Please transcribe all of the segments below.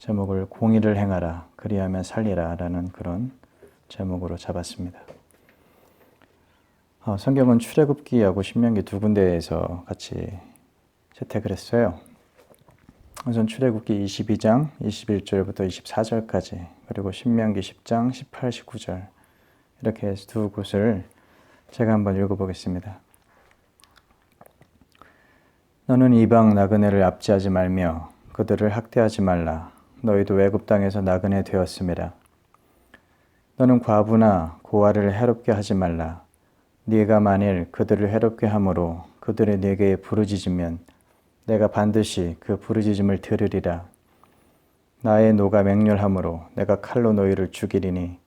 제목을 공의를 행하라 그리하면 살리라 라는 그런 제목으로 잡았습니다. 성경은 출애굽기하고 신명기 두 군데에서 같이 채택을 했어요. 우선 출애굽기 22장 21절부터 24절까지 그리고 신명기 10장 18, 19절 이렇게 해서 두 곳을 제가 한번 읽어보겠습니다. 너는 이방 나그네를 압제하지 말며 그들을 학대하지 말라. 너희도 애굽 땅에서 나그네 되었음이라. 너는 과부나 고아를 해롭게 하지 말라. 네가 만일 그들을 해롭게 함으로 그들이 네게 부르짖으면 내가 반드시 그 부르짖음을 들으리라. 나의 노가 맹렬함으로 내가 칼로 너희를 죽이리니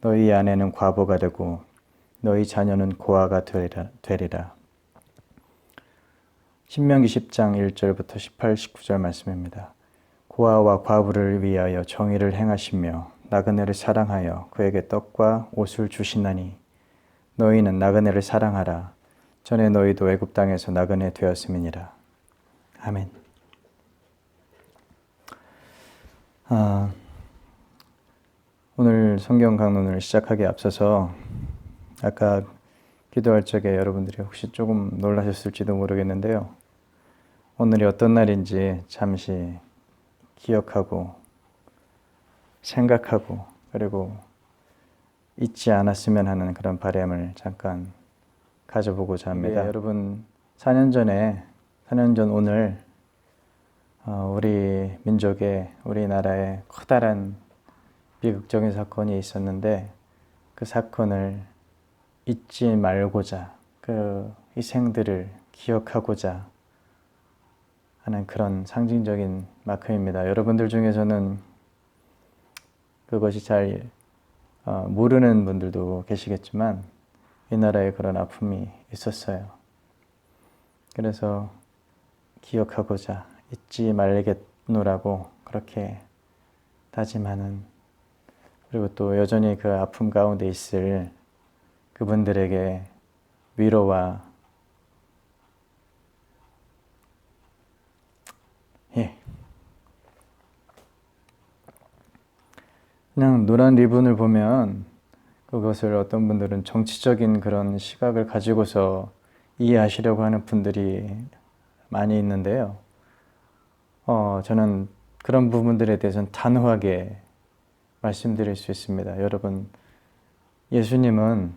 너희 아내는 과부가 되고 너희 자녀는 고아가 되리라. 신명기 10장 1절부터 18, 19절 말씀입니다. 고아와 과부를 위하여 정의를 행하시며 나그네를 사랑하여 그에게 떡과 옷을 주시나니 너희는 나그네를 사랑하라. 전에 너희도 애굽 땅에서 나그네 되었음이니라. 아멘. 오늘 성경 강론을 시작하기에 앞서서 아까 기도할 적에 여러분들이 혹시 조금 놀라셨을지도 모르겠는데요. 오늘이 어떤 날인지 잠시 기억하고 생각하고 그리고 잊지 않았으면 하는 그런 바람을 잠깐 가져보고자 합니다. 여러분 4년 전 오늘 우리 민족에 우리나라에 커다란 비극적인 사건이 있었는데 그 사건을 잊지 말고자 그 희생들을 기억하고자 하는 그런 상징적인 마크입니다. 여러분들 중에서는 그것이 잘 모르는 분들도 계시겠지만 이 나라에 그런 아픔이 있었어요. 그래서 기억하고자 잊지 말겠노라고 그렇게 다짐하는, 그리고 또 여전히 그 아픔 가운데 있을 그분들에게 위로와 그냥 노란 리본을 보면 그것을 어떤 분들은 정치적인 그런 시각을 가지고서 이해하시려고 하는 분들이 많이 있는데요. 저는 그런 부분들에 대해서는 단호하게 말씀드릴 수 있습니다. 여러분, 예수님은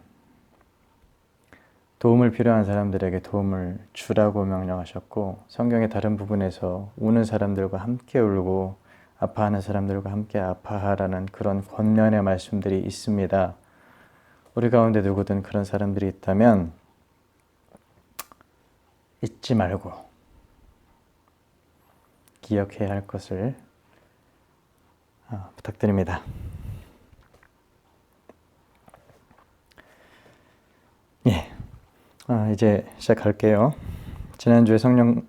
도움을 필요한 사람들에게 도움을 주라고 명령하셨고, 성경의 다른 부분에서 우는 사람들과 함께 울고 아파하는 사람들과 함께 아파하라는 그런 권면의 말씀들이 있습니다. 우리 가운데 누구든 그런 사람들이 있다면 잊지 말고 기억해야 할 것을 부탁드립니다. 이제 시작할게요. 지난주에 성경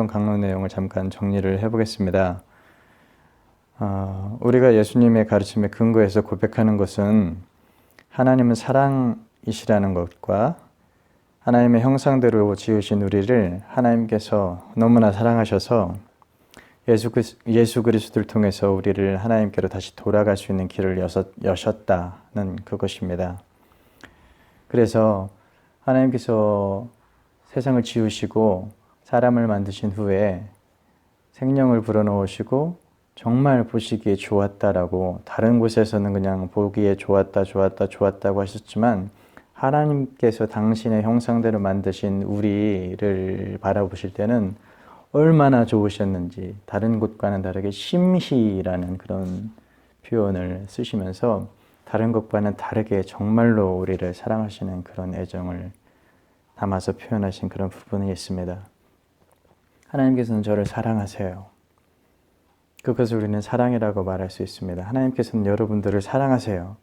강론 내용을 잠깐 정리를 해보겠습니다. 우리가 예수님의 가르침에 근거해서 고백하는 것은 하나님은 사랑이시라는 것과 하나님의 형상대로 지으신 우리를 하나님께서 너무나 사랑하셔서 예수 그리스도를 통해서 우리를 하나님께로 다시 돌아갈 수 있는 길을 여셨다는 그것입니다. 그래서 하나님께서 세상을 지으시고 사람을 만드신 후에 생명을 불어넣으시고 정말 보시기에 좋았다라고, 다른 곳에서는 그냥 보기에 좋았다고 하셨지만 하나님께서 당신의 형상대로 만드신 우리를 바라보실 때는 얼마나 좋으셨는지 다른 곳과는 다르게 심히라는 그런 표현을 쓰시면서 다른 것과는 다르게 정말로 우리를 사랑하시는 그런 애정을 담아서 표현하신 그런 부분이 있습니다. 하나님께서는 저를 사랑하세요. 그것을 우리는 사랑이라고 말할 수 있습니다. 하나님께서는 여러분들을 사랑하세요.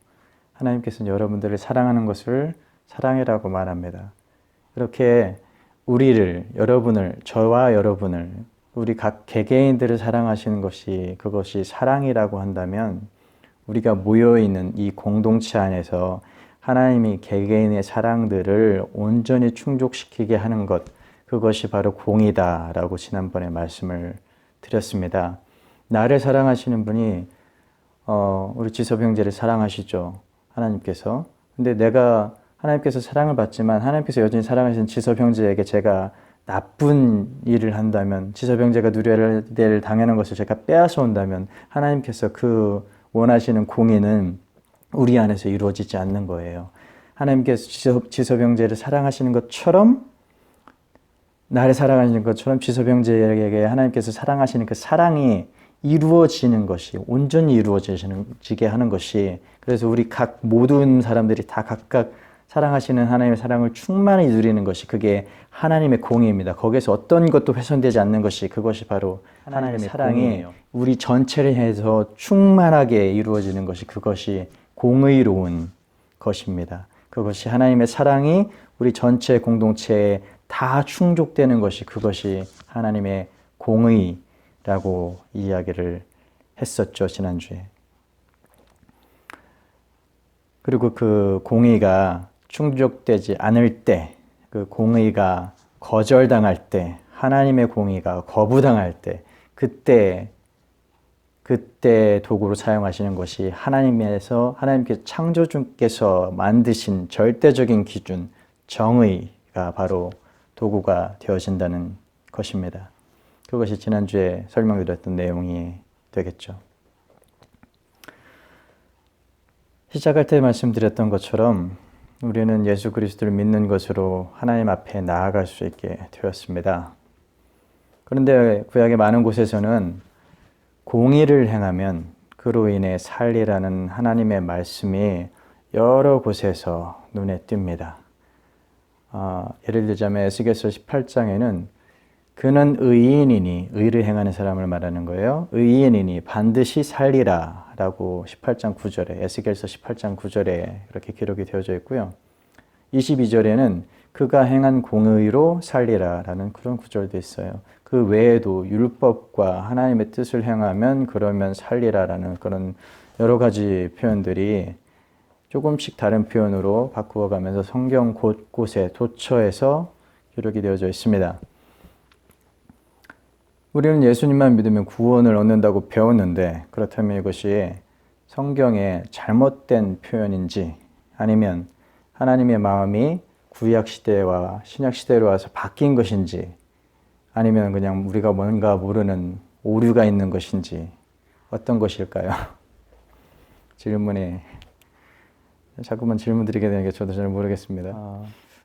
하나님께서는 여러분들을 사랑하는 것을 사랑이라고 말합니다. 이렇게 우리를, 여러분을, 저와 여러분을, 우리 각 개개인들을 사랑하시는 그것이 사랑이라고 한다면 우리가 모여있는 이 공동체 안에서 하나님이 개개인의 사랑들을 온전히 충족시키게 하는 것, 그것이 바로 공의다라고 지난번에 말씀을 드렸습니다. 나를 사랑하시는 분이 우리 지섭 형제를 사랑하시죠. 하나님께서. 근데 내가 하나님께서 사랑을 받지만 하나님께서 여전히 사랑하시는 지섭 형제에게 제가 나쁜 일을 한다면, 지섭 형제가 누려야 될 당연한 것을 제가 빼앗아 온다면 하나님께서 그 원하시는 공의는 우리 안에서 이루어지지 않는 거예요. 하나님께서 지섭 형제를 사랑하시는 것처럼, 나를 사랑하시는 것처럼 지섭 형제에게 하나님께서 사랑하시는 그 사랑이 이루어지는 것이, 온전히 이루어지게 하는 것이, 그래서 우리 각 모든 사람들이 다 각각 사랑하시는 하나님의 사랑을 충만히 누리는 것이, 그게 하나님의 공의입니다. 거기에서 어떤 것도 훼손되지 않는 것이, 그것이 바로 하나님의 사랑이 공의예요. 우리 전체를 해서 충만하게 이루어지는 것이, 그것이 공의로운 것입니다. 그것이 하나님의 사랑이 우리 전체 공동체에 다 충족되는 것이, 그것이 하나님의 공의라고 이야기를 했었죠, 지난주에. 그리고 그 공의가 충족되지 않을 때, 그 공의가 거절당할 때, 하나님의 공의가 거부당할 때, 그때 도구로 사용하시는 것이 하나님께서 창조주께서 만드신 절대적인 기준, 정의가 바로 도구가 되어진다는 것입니다. 그것이 지난주에 설명드렸던 내용이 되겠죠. 시작할 때 말씀드렸던 것처럼 우리는 예수 그리스도를 믿는 것으로 하나님 앞에 나아갈 수 있게 되었습니다. 그런데 구약의 많은 곳에서는 공의를 행하면 그로 인해 살리라는 하나님의 말씀이 여러 곳에서 눈에 띕니다. 예를 들자면 에스겔서 18장에는 그는 의인이니, 의를 행하는 사람을 말하는 거예요. 의인이니 반드시 살리라 라고 18장 9절에, 에스겔서 18장 9절에 그렇게 기록이 되어져 있고요. 22절에는 그가 행한 공의로 살리라 라는 그런 구절도 있어요. 그 외에도 율법과 하나님의 뜻을 행하면 그러면 살리라 라는 그런 여러 가지 표현들이 조금씩 다른 표현으로 바꾸어 가면서 성경 곳곳에 도처에서 기록이 되어져 있습니다. 우리는 예수님만 믿으면 구원을 얻는다고 배웠는데, 그렇다면 이것이 성경의 잘못된 표현인지, 아니면 하나님의 마음이 구약시대와 신약시대로 와서 바뀐 것인지, 아니면 그냥 우리가 뭔가 모르는 오류가 있는 것인지, 어떤 것일까요? 질문에 자꾸만 질문 드리게 되는 게 저도 잘 모르겠습니다.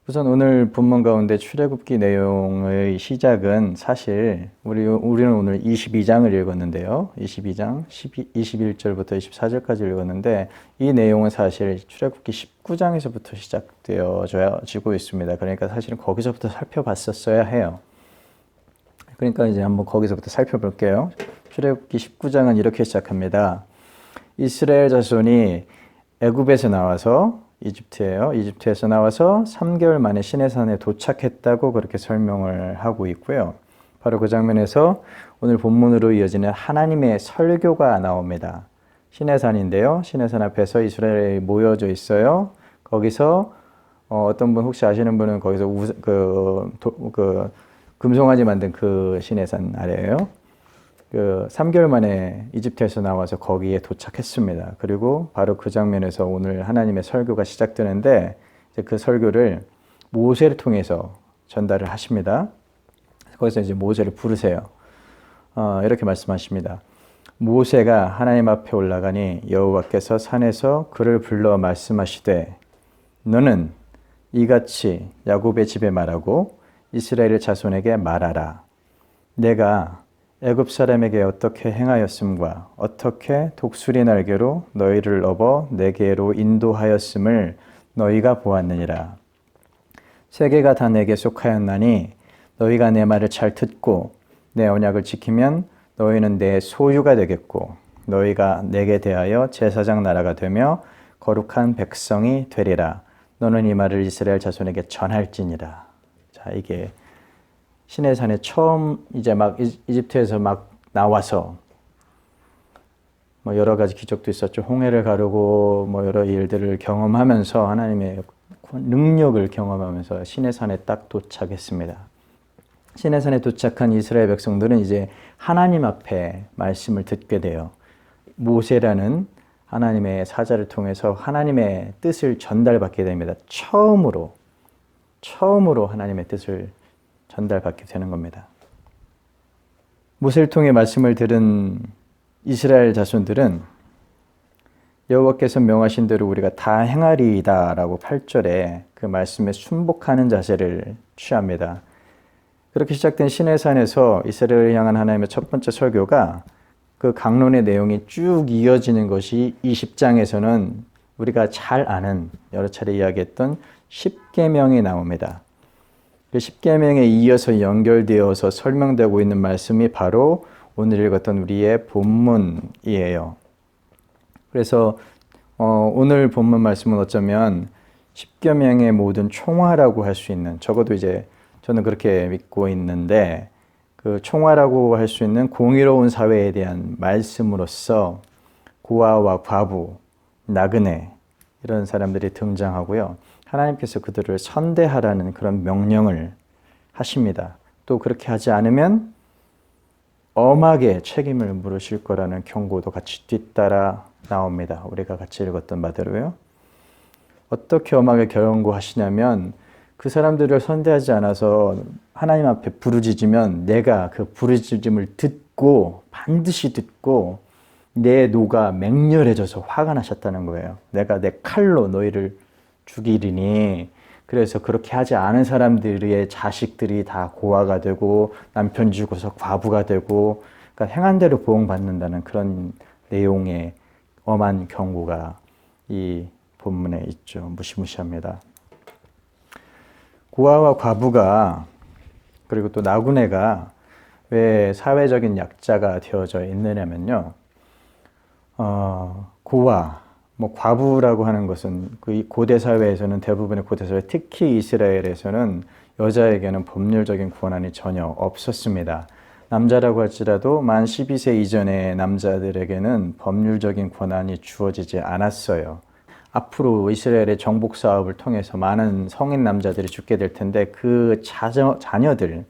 우선 오늘 본문 가운데 출애굽기 내용의 시작은 사실 우리는 오늘 22장을 읽었는데요. 22장 21절부터 24절까지 읽었는데, 이 내용은 사실 출애굽기 19장에서부터 시작되어지고 있습니다. 그러니까 사실은 거기서부터 살펴봤었어야 해요. 그러니까 이제 한번 거기서부터 살펴볼게요. 출애굽기 19장은 이렇게 시작합니다. 이스라엘 자손이 애굽에서 나와서, 이집트예요. 이집트에서 나와서 3개월 만에 시내산에 도착했다고 그렇게 설명을 하고 있고요. 바로 그 장면에서 오늘 본문으로 이어지는 하나님의 설교가 나옵니다. 시내산인데요. 시내산 앞에서 이스라엘이 모여져 있어요. 거기서 어떤 분 혹시 아시는 분은 거기서 금송아지 만든 그 시내산 아래예요. 3개월 만에 이집트에서 나와서 거기에 도착했습니다. 그리고 바로 그 장면에서 오늘 하나님의 설교가 시작되는데, 이제 그 설교를 모세를 통해서 전달을 하십니다. 거기서 이제 모세를 부르세요. 이렇게 말씀하십니다. 모세가 하나님 앞에 올라가니 여호와께서 산에서 그를 불러 말씀하시되, 너는 이같이 야곱의 집에 말하고 이스라엘 자손에게 말하라. 내가 애굽 사람에게 어떻게 행하였음과 어떻게 독수리 날개로 너희를 업어 내게로 인도하였음을 너희가 보았느니라. 세계가 다 내게 속하였나니 너희가 내 말을 잘 듣고 내 언약을 지키면 너희는 내 소유가 되겠고 너희가 내게 대하여 제사장 나라가 되며 거룩한 백성이 되리라. 너는 이 말을 이스라엘 자손에게 전할지니라. 자, 이게 시내산에 처음 이제 막 이집트에서 막 나와서 뭐 여러 가지 기적도 있었죠. 홍해를 가르고 뭐 여러 일들을 경험하면서 하나님의 능력을 경험하면서 시내산에 딱 도착했습니다. 시내산에 도착한 이스라엘 백성들은 이제 하나님 앞에 말씀을 듣게 돼요. 모세라는 하나님의 사자를 통해서 하나님의 뜻을 전달받게 됩니다. 처음으로 하나님의 뜻을 전달받게 되는 겁니다. 모세를 통해 말씀을 들은 이스라엘 자손들은 여호와께서 명하신 대로 우리가 다 행하리이다 라고 8절에 그 말씀에 순복하는 자세를 취합니다. 그렇게 시작된 시내산에서 이스라엘을 향한 하나님의 첫 번째 설교가 그 강론의 내용이 쭉 이어지는 것이 이 10장에서는 우리가 잘 아는 여러 차례 이야기했던 10계명이 나옵니다. 그 10계명에 이어서 연결되어서 설명되고 있는 말씀이 바로 오늘 읽었던 우리의 본문이에요. 그래서 오늘 본문 말씀은 어쩌면 10계명의 모든 총화라고 할 수 있는, 적어도 이제 저는 그렇게 믿고 있는데 그 총화라고 할 수 있는 공의로운 사회에 대한 말씀으로서 고아와 과부, 나그네 이런 사람들이 등장하고요. 하나님께서 그들을 선대하라는 그런 명령을 하십니다. 또 그렇게 하지 않으면 엄하게 책임을 물으실 거라는 경고도 같이 뒤따라 나옵니다. 우리가 같이 읽었던 바대로요. 어떻게 엄하게 경고하시냐면 그 사람들을 선대하지 않아서 하나님 앞에 부르짖으면 내가 그 부르짖음을 듣고 반드시 듣고 내 노가 맹렬해져서 화가 나셨다는 거예요. 내가 내 칼로 너희를 죽이리니. 그래서 그렇게 하지 않은 사람들의 자식들이 다 고아가 되고 남편 죽어서 과부가 되고, 그러니까 행한 대로 보응받는다는 그런 내용의 엄한 경고가 이 본문에 있죠. 무시무시합니다. 고아와 과부가 그리고 또 나그네가 왜 사회적인 약자가 되어져 있느냐면요. 고아, 과부라고 하는 것은 그 고대 사회에서는, 대부분의 고대 사회, 특히 이스라엘에서는 여자에게는 법률적인 권한이 전혀 없었습니다. 남자라고 할지라도 만 12세 이전의 남자들에게는 법률적인 권한이 주어지지 않았어요. 앞으로 이스라엘의 정복 사업을 통해서 많은 성인 남자들이 죽게 될 텐데 그 자녀들은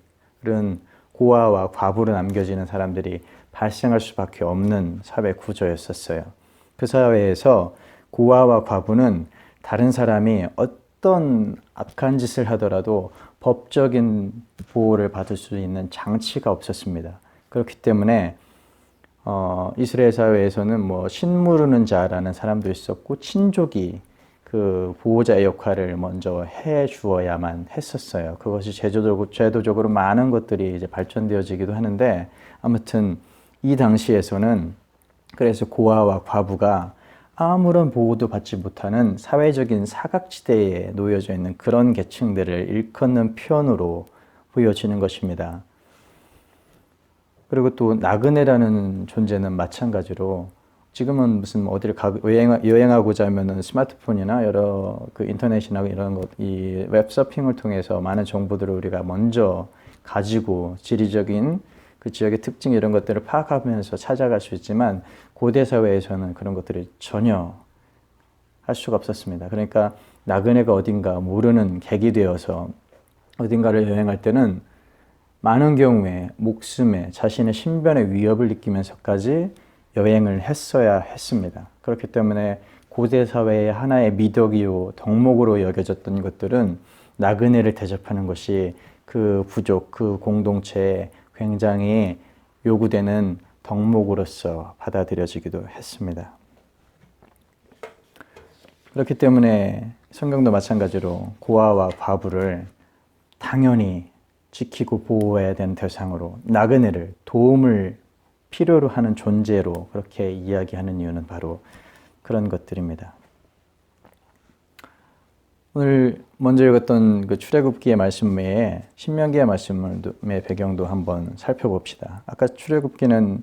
고아와 과부로 남겨지는 사람들이 발생할 수밖에 없는 사회 구조였었어요. 그 사회에서 고아와 과부는 다른 사람이 어떤 악한 짓을 하더라도 법적인 보호를 받을 수 있는 장치가 없었습니다. 그렇기 때문에 이스라엘 사회에서는 신무르는 자라는 사람도 있었고 친족이 그 보호자의 역할을 먼저 해 주어야만 했었어요. 그것이 제도적으로 많은 것들이 이제 발전되어지기도 하는데, 아무튼 이 당시에서는 그래서 고아와 과부가 아무런 보호도 받지 못하는 사회적인 사각지대에 놓여져 있는 그런 계층들을 일컫는 표현으로 보여지는 것입니다. 그리고 또 나그네라는 존재는 마찬가지로 지금은 무슨 어디를 여행하고자 하면은 스마트폰이나 여러 그 인터넷이나 이런 것, 이 웹서핑을 통해서 많은 정보들을 우리가 먼저 가지고 지리적인 그 지역의 특징 이런 것들을 파악하면서 찾아갈 수 있지만 고대 사회에서는 그런 것들이 전혀 할 수가 없었습니다. 그러니까 나그네가 어딘가 모르는 객이 되어서 어딘가를 여행할 때는 많은 경우에 목숨에, 자신의 신변에 위협을 느끼면서까지 여행을 했어야 했습니다. 그렇기 때문에 고대 사회의 하나의 미덕이요 덕목으로 여겨졌던 것들은 나그네를 대접하는 것이 그 부족, 그 공동체에 굉장히 요구되는 덕목으로서 받아들여지기도 했습니다. 그렇기 때문에 성경도 마찬가지로 고아와 과부를 당연히 지키고 보호해야 되는 대상으로, 나그네를 도움을 필요로 하는 존재로 그렇게 이야기하는 이유는 바로 그런 것들입니다. 오늘 먼저 읽었던 그 출애굽기의 말씀 외에 신명기의 말씀의 배경도 한번 살펴봅시다. 아까 출애굽기는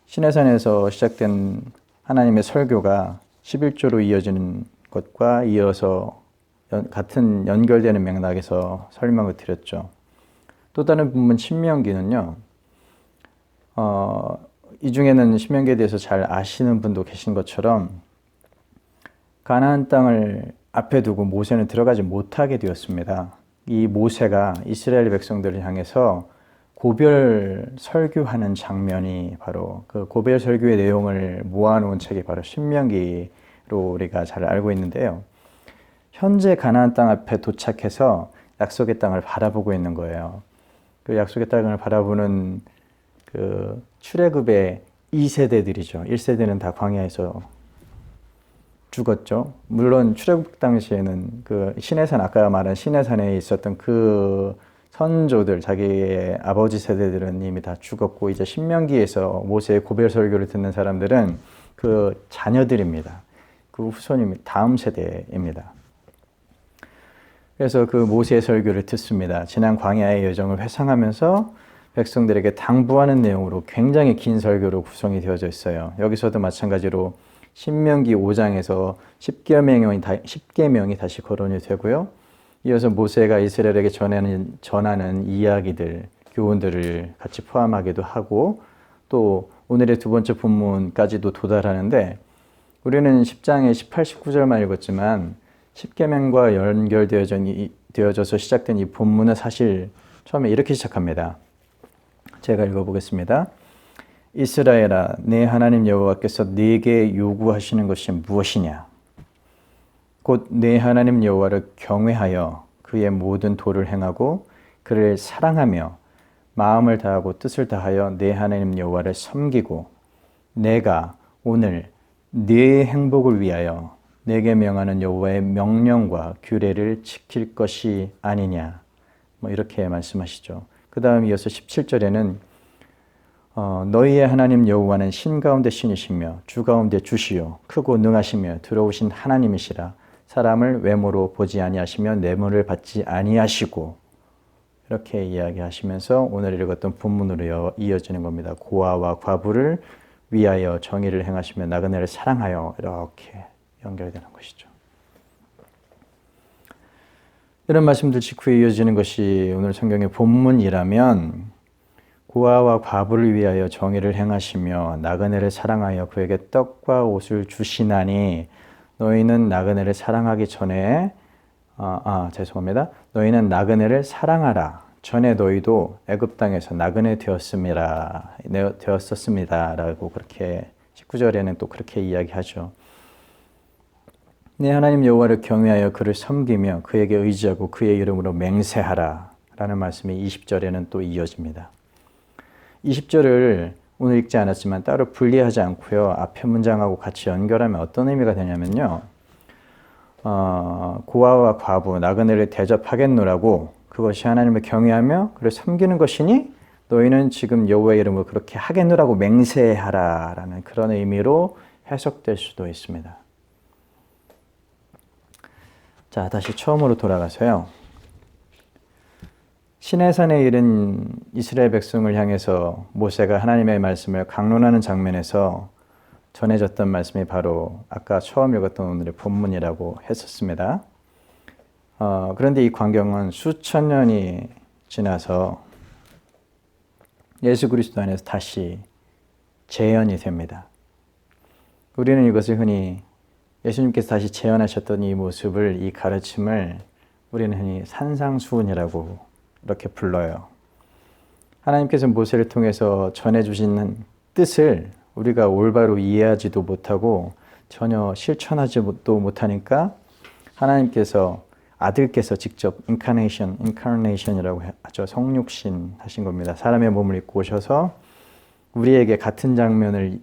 시내산에서 시작된 하나님의 설교가 11조로 이어지는 것과 이어서 같은 연결되는 맥락에서 설명을 드렸죠. 또 다른 부분 신명기는요. 이 중에는 신명기에 대해서 잘 아시는 분도 계신 것처럼 가나안 땅을 앞에 두고 모세는 들어가지 못하게 되었습니다. 이 모세가 이스라엘 백성들을 향해서 고별 설교하는 장면이 바로 그 고별 설교의 내용을 모아놓은 책이 바로 신명기로 우리가 잘 알고 있는데요. 현재 가나안 땅 앞에 도착해서 약속의 땅을 바라보고 있는 거예요. 그 약속의 땅을 바라보는 그 출애굽의 2세대들이죠. 1세대는 다 광야에서 죽었죠. 물론 출애굽 당시에는 그 시내산, 아까 말한 시내산에 있었던 그 선조들, 자기의 아버지 세대들은 이미 다 죽었고, 이제 신명기에서 모세의 고별 설교를 듣는 사람들은 그 자녀들입니다. 그 후손입니다. 다음 세대입니다. 그래서 그 모세의 설교를 듣습니다. 지난 광야의 여정을 회상하면서 백성들에게 당부하는 내용으로 굉장히 긴 설교로 구성이 되어져 있어요. 여기서도 마찬가지로 신명기 5장에서 10계명이 다시 거론이 되고요. 이어서 모세가 이스라엘에게 전하는 이야기들, 교훈들을 같이 포함하기도 하고, 또 오늘의 두 번째 본문까지도 도달하는데, 우리는 10장의 18, 19절만 읽었지만 10계명과 연결되어져서 시작된 이 본문은 사실 처음에 이렇게 시작합니다. 제가 읽어보겠습니다. 이스라엘아, 내 하나님 여호와께서 네게 요구하시는 것이 무엇이냐? 곧 내 하나님 여호와를 경외하여 그의 모든 도를 행하고 그를 사랑하며 마음을 다하고 뜻을 다하여 내 하나님 여호와를 섬기고 내가 오늘 네 행복을 위하여 내게 명하는 여호와의 명령과 규례를 지킬 것이 아니냐. 이렇게 말씀하시죠. 그 다음 이어서 17절에는 너희의 하나님 여호와는 신 가운데 신이시며 주 가운데 주시요 크고 능하시며 들어오신 하나님이시라. 사람을 외모로 보지 아니하시며 뇌물을 받지 아니하시고, 이렇게 이야기하시면서 오늘 읽었던 본문으로 이어지는 겁니다. 고아와 과부를 위하여 정의를 행하시며 나그네를 사랑하여, 이렇게 연결되는 것이죠. 이런 말씀들 직후에 이어지는 것이 오늘 성경의 본문이라면, 고아와 과부를 위하여 정의를 행하시며 나그네를 사랑하여 그에게 떡과 옷을 주시나니 너희는 나그네를 사랑하기 전에 너희는 나그네를 사랑하라. 전에 너희도 애굽 땅에서 나그네 되었었습니다라고 그렇게 19절에는 또 그렇게 이야기하죠. 내 하나님 여호와를 경외하여 그를 섬기며 그에게 의지하고 그의 이름으로 맹세하라 라는 말씀이 20절에는 또 이어집니다. 20절을 오늘 읽지 않았지만 따로 분리하지 않고요. 앞에 문장하고 같이 연결하면 어떤 의미가 되냐면요. 고아와 과부, 나그네를 대접하겠노라고 그것이 하나님을 경외하며 그를 섬기는 것이니 너희는 지금 여호와의 이름으로 그렇게 하겠노라고 맹세하라 라는 그런 의미로 해석될 수도 있습니다. 자, 다시 처음으로 돌아가서요. 시내산에 이른 이스라엘 백성을 향해서 모세가 하나님의 말씀을 강론하는 장면에서 전해졌던 말씀이 바로 아까 처음 읽었던 오늘의 본문이라고 했었습니다. 그런데 이 광경은 수천 년이 지나서 예수 그리스도 안에서 다시 재현이 됩니다. 우리는 이것을 흔히 예수님께서 다시 재현하셨던 이 모습을, 이 가르침을 우리는 흔히 산상수훈이라고 이렇게 불러요. 하나님께서 모세를 통해서 전해주시는 뜻을 우리가 올바로 이해하지도 못하고 전혀 실천하지도 못하니까 하나님께서 아들께서 직접 인카네이션이라고 하죠. 성육신 하신 겁니다. 사람의 몸을 입고 오셔서 우리에게 같은 장면을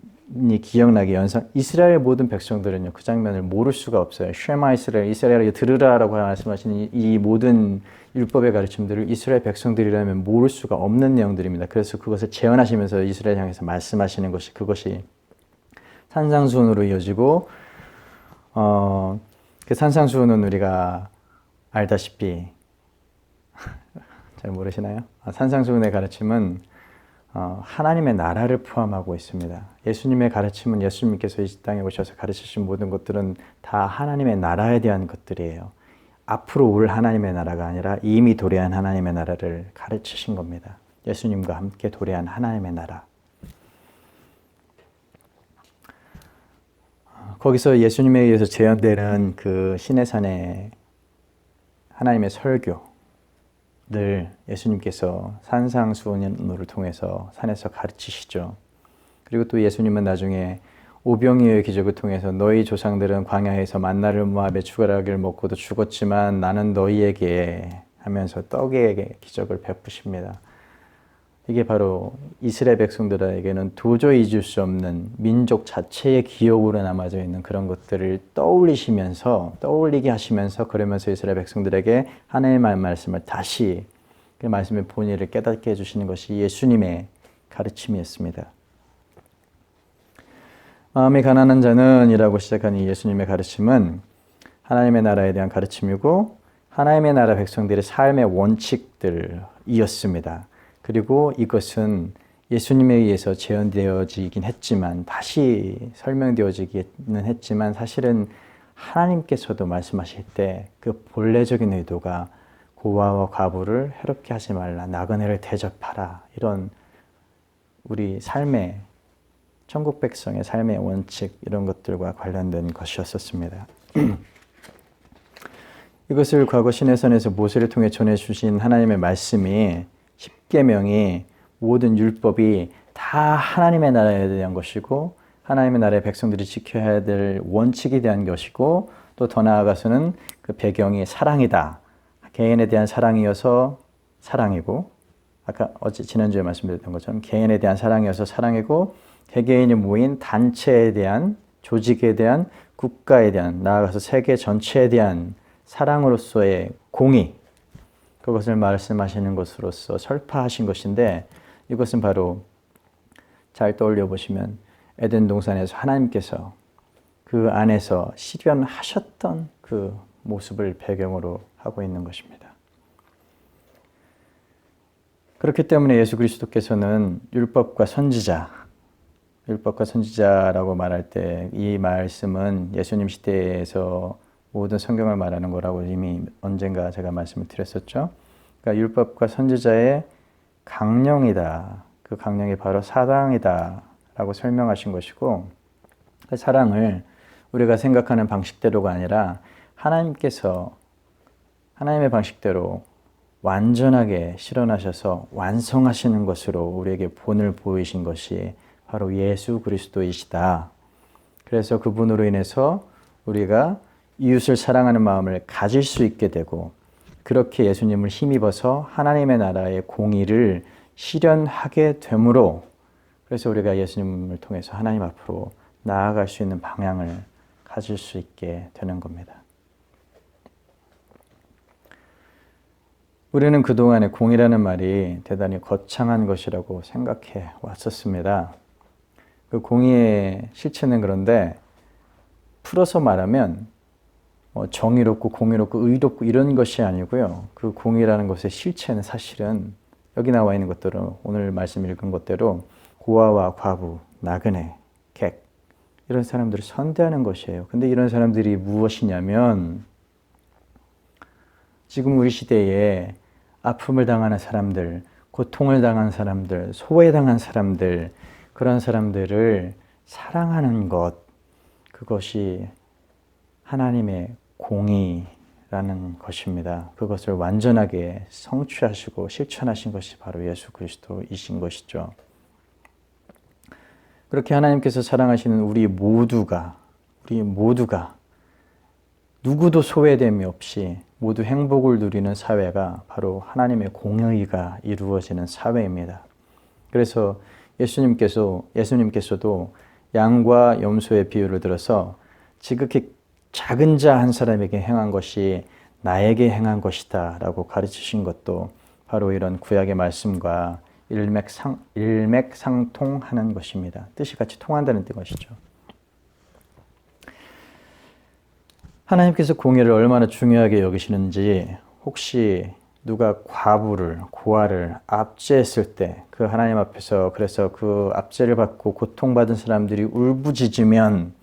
기억나게 이스라엘 모든 백성들은요, 그 장면을 모를 수가 없어요. 쉐마 이스라엘에게 들으라라고 말씀하신 이 모든 율법의 가르침들을 이스라엘 백성들이라면 모를 수가 없는 내용들입니다. 그래서 그것을 재현하시면서 이스라엘 향해서 말씀하시는 것이, 그것이 산상수훈으로 이어지고, 그 산상수훈은 우리가 알다시피 잘 모르시나요? 산상수훈의 가르침은 하나님의 나라를 포함하고 있습니다. 예수님의 가르침은 예수님께서 이 땅에 오셔서 가르치신 모든 것들은 다 하나님의 나라에 대한 것들이에요. 앞으로 올 하나님의 나라가 아니라 이미 도래한 하나님의 나라를 가르치신 겁니다. 예수님과 함께 도래한 하나님의 나라. 거기서 예수님에 의해서 재현되는 그 시내산의 하나님의 설교, 늘 예수님께서 산상수훈을 통해서 산에서 가르치시죠. 그리고 또 예수님은 나중에 오병이어의 기적을 통해서 너희 조상들은 광야에서 만나를 모압의 주라기를 먹고도 죽었지만 나는 너희에게 하면서 떡의 기적을 베푸십니다. 이게 바로 이스라엘 백성들에게는 도저히 잊을 수 없는 민족 자체의 기억으로 남아져 있는 그런 것들을 떠올리게 하시면서 그러면서 이스라엘 백성들에게 하나님의 말씀을 다시 그 말씀의 본의를 깨닫게 해주시는 것이 예수님의 가르침이었습니다. 마음이 가난한 자는 이라고 시작한 이 예수님의 가르침은 하나님의 나라에 대한 가르침이고 하나님의 나라 백성들의 삶의 원칙들이었습니다. 그리고 이것은 예수님에 의해서 재현되어지긴 했지만 다시 설명되어지기는 했지만 사실은 하나님께서도 말씀하실 때 그 본래적인 의도가 고아와 과부를 해롭게 하지 말라, 나그네를 대접하라, 이런 우리 삶의 천국 백성의 삶의 원칙 이런 것들과 관련된 것이었습니다. 이것을 과거 시내산에서 모세를 통해 전해주신 하나님의 말씀이 십계명이 모든 율법이 다 하나님의 나라에 대한 것이고 하나님의 나라의 백성들이 지켜야 될 원칙에 대한 것이고 또 더 나아가서는 그 배경이 사랑이다. 개인에 대한 사랑이어서 사랑이고 아까 지난주에 말씀드렸던 것처럼 개인에 대한 사랑이어서 사랑이고 개개인이 모인 단체에 대한 조직에 대한 국가에 대한 나아가서 세계 전체에 대한 사랑으로서의 공의 그것을 말씀하시는 것으로서 설파하신 것인데 이것은 바로 잘 떠올려 보시면 에덴 동산에서 하나님께서 그 안에서 실현하셨던 그 모습을 배경으로 하고 있는 것입니다. 그렇기 때문에 예수 그리스도께서는 율법과 선지자라고 말할 때 이 말씀은 예수님 시대에서 모든 성경을 말하는 거라고 이미 언젠가 제가 말씀을 드렸었죠. 그러니까 율법과 선지자의 강령이다. 그 강령이 바로 사랑이다 라고 설명하신 것이고 그 사랑을 우리가 생각하는 방식대로가 아니라 하나님께서 하나님의 방식대로 완전하게 실현하셔서 완성하시는 것으로 우리에게 본을 보이신 것이 바로 예수 그리스도이시다. 그래서 그분으로 인해서 우리가 이웃을 사랑하는 마음을 가질 수 있게 되고 그렇게 예수님을 힘입어서 하나님의 나라의 공의를 실현하게 되므로 그래서 우리가 예수님을 통해서 하나님 앞으로 나아갈 수 있는 방향을 가질 수 있게 되는 겁니다. 우리는 그동안에 공의라는 말이 대단히 거창한 것이라고 생각해 왔었습니다. 그 공의의 실체는 그런데 풀어서 말하면 정의롭고 공의롭고 의롭고 이런 것이 아니고요. 그 공의라는 것의 실체는 사실은 여기 나와 있는 것들은 오늘 말씀 읽은 것대로 고아와 과부, 나그네, 객 이런 사람들을 선대하는 것이에요. 근데 이런 사람들이 무엇이냐면 지금 우리 시대에 아픔을 당하는 사람들, 고통을 당한 사람들, 소외당한 사람들 그런 사람들을 사랑하는 것 그것이 하나님의 공의라는 것입니다. 그것을 완전하게 성취하시고 실천하신 것이 바로 예수 그리스도이신 것이죠. 그렇게 하나님께서 사랑하시는 우리 모두가 누구도 소외됨이 없이 모두 행복을 누리는 사회가 바로 하나님의 공의가 이루어지는 사회입니다. 그래서 예수님께서도 양과 염소의 비유를 들어서 지극히 작은 자 한 사람에게 행한 것이 나에게 행한 것이다 라고 가르치신 것도 바로 이런 구약의 말씀과 일맥상통하는 것입니다. 뜻이 같이 통한다는 뜻이죠. 하나님께서 공의를 얼마나 중요하게 여기시는지 혹시 누가 고아를 압제했을 때 그 하나님 앞에서 그래서 그 압제를 받고 고통받은 사람들이 울부짖으면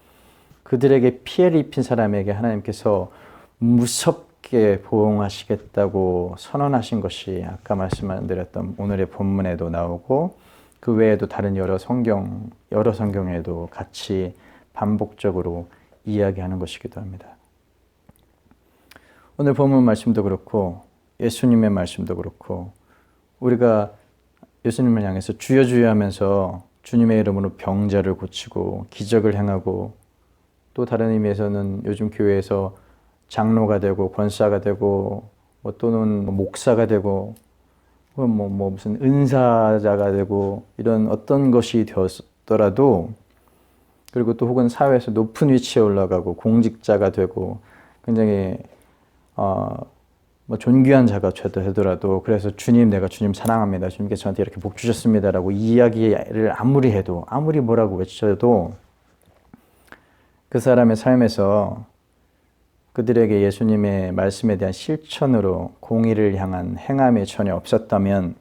그들에게 피해를 입힌 사람에게 하나님께서 무섭게 보응하시겠다고 선언하신 것이 아까 말씀드렸던 오늘의 본문에도 나오고 그 외에도 다른 여러 성경에도 같이 반복적으로 이야기하는 것이기도 합니다. 오늘 본문 말씀도 그렇고 예수님의 말씀도 그렇고 우리가 예수님을 향해서 주여 주여 하면서 주님의 이름으로 병자를 고치고 기적을 행하고 또 다른 의미에서는 요즘 교회에서 장로가 되고 권사가 되고 또는 목사가 되고 무슨 은사자가 되고 이런 어떤 것이 되었더라도 그리고 또 혹은 사회에서 높은 위치에 올라가고 공직자가 되고 굉장히 존귀한 자가 되더라도 그래서 주님 내가 주님 사랑합니다. 주님께서 저한테 이렇게 복 주셨습니다라고 이야기를 아무리 해도 아무리 뭐라고 외쳐도 그 사람의 삶에서 그들에게 예수님의 말씀에 대한 실천으로 공의를 향한 행함이 전혀 없었다면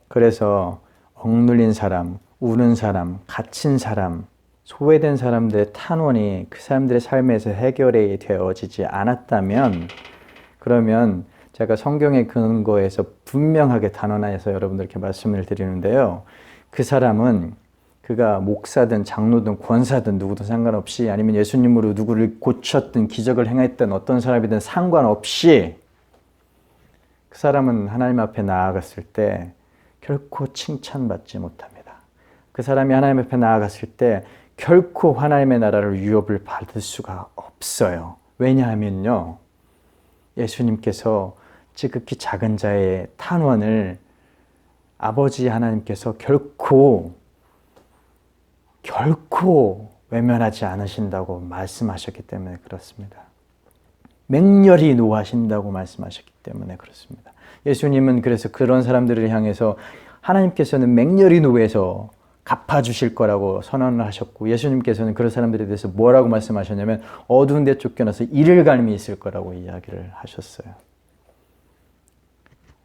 그래서 억눌린 사람, 우는 사람, 갇힌 사람, 소외된 사람들의 탄원이 그 사람들의 삶에서 해결이 되어지지 않았다면 그러면 제가 성경의 근거에서 분명하게 단언하여서 여러분들께 말씀을 드리는데요. 그 사람은 그가 목사든 장로든 권사든 누구든 상관없이 아니면 예수님으로 누구를 고쳤든 기적을 행했든 어떤 사람이든 상관없이 그 사람은 하나님 앞에 나아갔을 때 결코 칭찬받지 못합니다. 그 사람이 하나님 앞에 나아갔을 때 결코 하나님의 나라를 유업을 받을 수가 없어요. 왜냐하면요. 예수님께서 지극히 작은 자의 탄원을 아버지 하나님께서 결코 외면하지 않으신다고 말씀하셨기 때문에 그렇습니다. 맹렬히 노하신다고 말씀하셨기 때문에 그렇습니다. 예수님은 그래서 그런 사람들을 향해서 하나님께서는 맹렬히 노해서 갚아주실 거라고 선언을 하셨고 예수님께서는 그런 사람들에 대해서 뭐라고 말씀하셨냐면 어두운 데 쫓겨나서 이를 갈미 있을 거라고 이야기를 하셨어요.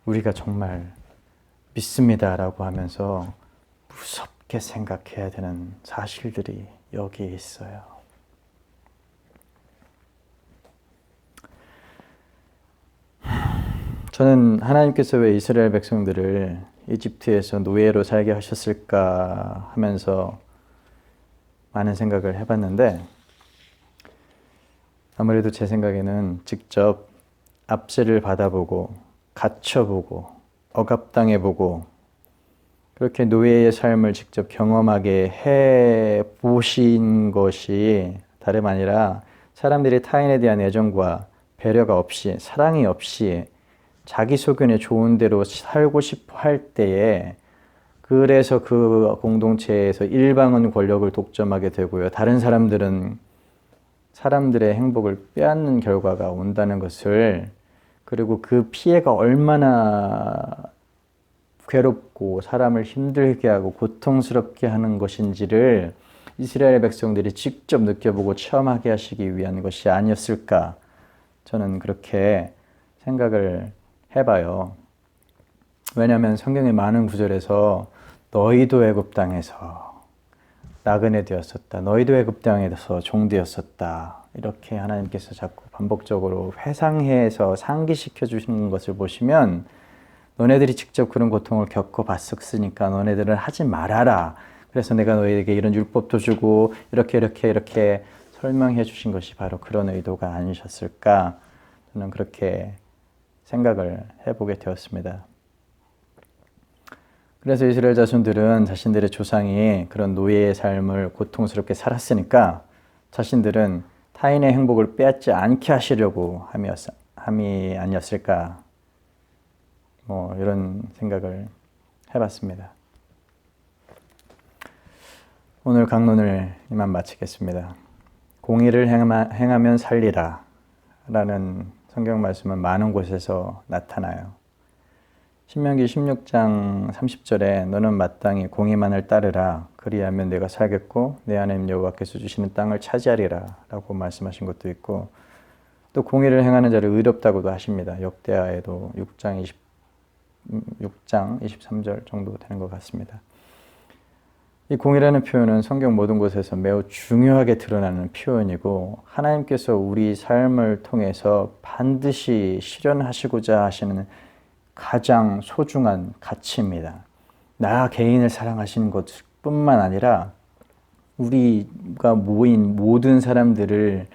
우리가 정말 믿습니다라고 하면서 무섭게 생각해야 되는 사실들이 여기에 있어요. 저는 하나님께서 왜 이스라엘 백성들을 이집트에서 노예로 살게 하셨을까 하면서 많은 생각을 해봤는데 아무래도 제 생각에는 직접 압제를 받아보고 갇혀보고 억압당해보고 그렇게 노예의 삶을 직접 경험하게 해보신 것이 다름 아니라 사람들이 타인에 대한 애정과 배려가 없이 사랑이 없이 자기 소견에 좋은 대로 살고 싶어 할 때에 그래서 그 공동체에서 일방은 권력을 독점하게 되고요. 다른 사람들은 사람들의 행복을 빼앗는 결과가 온다는 것을 그리고 그 피해가 얼마나 괴롭고 사람을 힘들게 하고 고통스럽게 하는 것인지를 이스라엘 백성들이 직접 느껴보고 체험하게 하시기 위한 것이 아니었을까 저는 그렇게 생각을 해봐요. 왜냐하면 성경의 많은 구절에서 너희도 애굽 땅에서 나그네 되었었다. 너희도 애굽 땅에서 종되었었다. 이렇게 하나님께서 자꾸 반복적으로 회상해서 상기시켜 주시는 것을 보시면 너네들이 직접 그런 고통을 겪어봤었으니까 너네들은 하지 말아라. 그래서 내가 너희에게 이런 율법도 주고 이렇게 설명해 주신 것이 바로 그런 의도가 아니셨을까 저는 그렇게 생각을 해보게 되었습니다. 그래서 이스라엘 자손들은 자신들의 조상이 그런 노예의 삶을 고통스럽게 살았으니까 자신들은 타인의 행복을 빼앗지 않게 하시려고 함이 아니었을까 이런 생각을 해봤습니다. 오늘 강론을 이만 마치겠습니다. 공의를 행하면 살리라 라는 성경 말씀은 많은 곳에서 나타나요. 신명기 16장 30절에 너는 마땅히 공의만을 따르라 그리하면 내가 살겠고 내 하나님 여호와께서 주시는 땅을 차지하리라 라고 말씀하신 것도 있고 또 공의를 행하는 자를 의롭다고도 하십니다. 역대하에도 6장 23절 정도 되는 것 같습니다. 이 공의라는 표현은 성경 모든 곳에서 매우 중요하게 드러나는 표현이고 하나님께서 우리 삶을 통해서 반드시 실현하시고자 하시는 가장 소중한 가치입니다. 나 개인을 사랑하시는 것뿐만 아니라 우리가 모인 모든 사람들을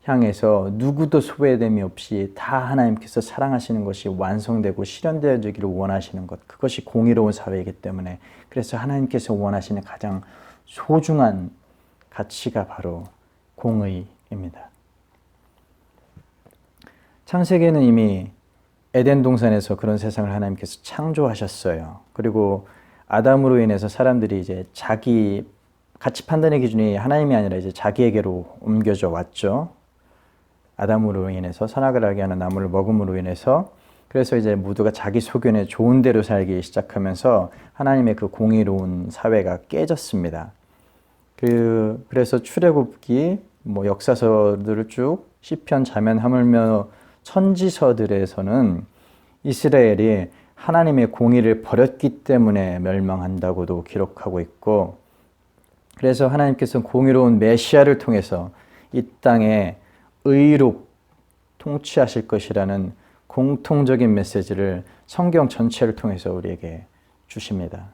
향해서 누구도 소외됨이 없이 다 하나님께서 사랑하시는 것이 완성되고 실현되어지기를 원하시는 것, 그것이 공의로운 사회이기 때문에, 그래서 하나님께서 원하시는 가장 소중한 가치가 바로 공의입니다. 창세기에는 이미 에덴 동산에서 그런 세상을 하나님께서 창조하셨어요. 그리고 아담으로 인해서 사람들이 이제 자기 가치 판단의 기준이 하나님이 아니라 이제 자기에게로 옮겨져 왔죠. 아담으로 인해서 선악을 알게 하는 나무를 먹음으로 인해서, 그래서 이제 모두가 자기 소견에 좋은 대로 살기 시작하면서 하나님의 그 공의로운 사회가 깨졌습니다. 그래서 출애굽기, 역사서들을 쭉 시편, 자면, 하물며 천지서들에서는 이스라엘이 하나님의 공의를 버렸기 때문에 멸망한다고도 기록하고 있고, 그래서 하나님께서 공의로운 메시아를 통해서 이 땅에 의로 통치하실 것이라는 공통적인 메시지를 성경 전체를 통해서 우리에게 주십니다.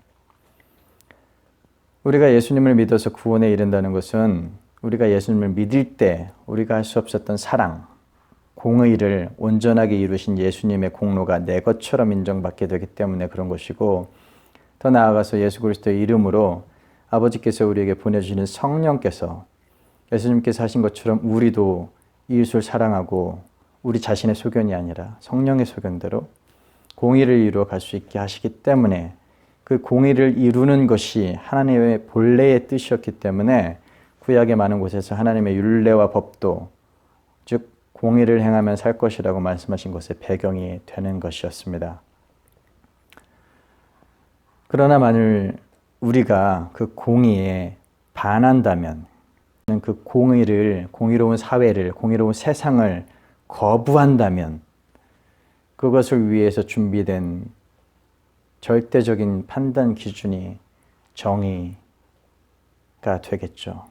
우리가 예수님을 믿어서 구원에 이른다는 것은 우리가 예수님을 믿을 때 우리가 할 수 없었던 사랑, 공의를 온전하게 이루신 예수님의 공로가 내 것처럼 인정받게 되기 때문에 그런 것이고, 더 나아가서 예수 그리스도의 이름으로 아버지께서 우리에게 보내주시는 성령께서 예수님께서 하신 것처럼 우리도 이웃을 사랑하고 우리 자신의 소견이 아니라 성령의 소견대로 공의를 이루어 갈 수 있게 하시기 때문에, 그 공의를 이루는 것이 하나님의 본래의 뜻이었기 때문에 구약의 많은 곳에서 하나님의 율례와 법도, 즉 공의를 행하면 살 것이라고 말씀하신 것의 배경이 되는 것이었습니다. 그러나 만일 우리가 그 공의에 반한다면, 그 공의로운 사회를, 공의로운 세상을 거부한다면, 그것을 위해서 준비된 절대적인 판단 기준이 정의가 되겠죠.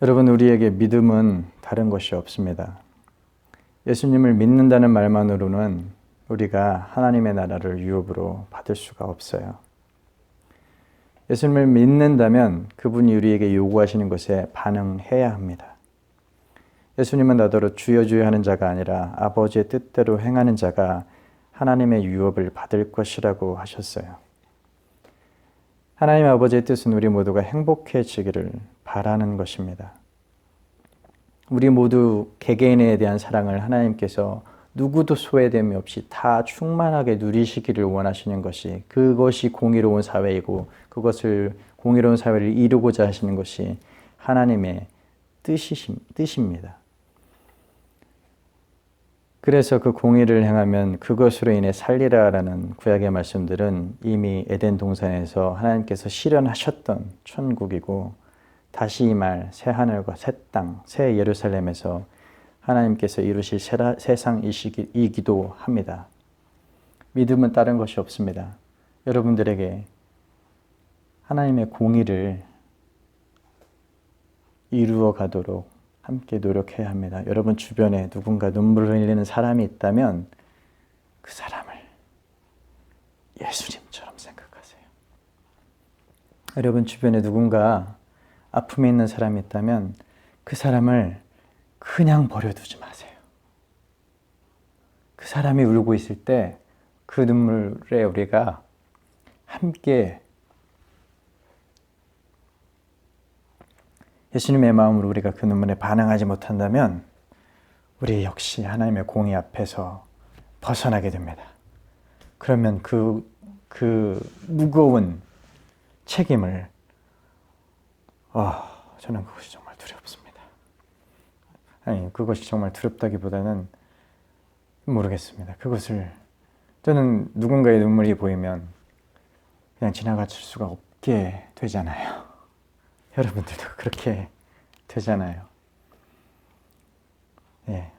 여러분, 우리에게 믿음은 다른 것이 없습니다. 예수님을 믿는다는 말만으로는 우리가 하나님의 나라를 유업으로 받을 수가 없어요. 예수님을 믿는다면 그분이 우리에게 요구하시는 것에 반응해야 합니다. 예수님은 나더러 주여 주여 하는 자가 아니라 아버지의 뜻대로 행하는 자가 하나님의 유업을 받을 것이라고 하셨어요. 하나님 아버지의 뜻은 우리 모두가 행복해지기를 바라는 것입니다. 우리 모두 개개인에 대한 사랑을 하나님께서 누구도 소외됨이 없이 다 충만하게 누리시기를 원하시는 것이, 그것이 공의로운 사회이고, 그것을 공의로운 사회를 이루고자 하시는 것이 하나님의 뜻입니다. 그래서 그 공의를 행하면 그것으로 인해 살리라라는 구약의 말씀들은 이미 에덴 동산에서 하나님께서 실현하셨던 천국이고, 다시 이 말 새 하늘과 새 땅, 새 예루살렘에서 하나님께서 이루실 세상이기도 합니다. 믿음은 다른 것이 없습니다. 여러분들에게 하나님의 공의를 이루어 가도록 함께 노력해야 합니다. 여러분 주변에 누군가 눈물을 흘리는 사람이 있다면 그 사람을 예수님처럼 생각하세요. 여러분 주변에 누군가 아픔에 있는 사람이 있다면 그 사람을 그냥 버려두지 마세요. 그 사람이 울고 있을 때 그 눈물에 우리가 함께 예수님의 마음으로 우리가 그 눈물에 반응하지 못한다면 우리 역시 하나님의 공의 앞에서 벗어나게 됩니다. 그러면 그 무거운 책임을 저는 그것이 정말 두렵습니다. 아니, 그것이 정말 두렵다기보다는 모르겠습니다. 저는 누군가의 눈물이 보이면 그냥 지나갈 수가 없게 되잖아요. 여러분들도 그렇게 되잖아요. 예.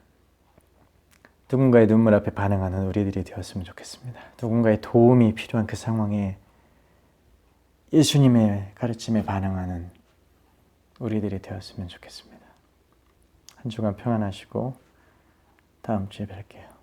누군가의 눈물 앞에 반응하는 우리들이 되었으면 좋겠습니다. 누군가의 도움이 필요한 그 상황에 예수님의 가르침에 반응하는 우리들이 되었으면 좋겠습니다. 한 주간 평안하시고 다음 주에 뵐게요.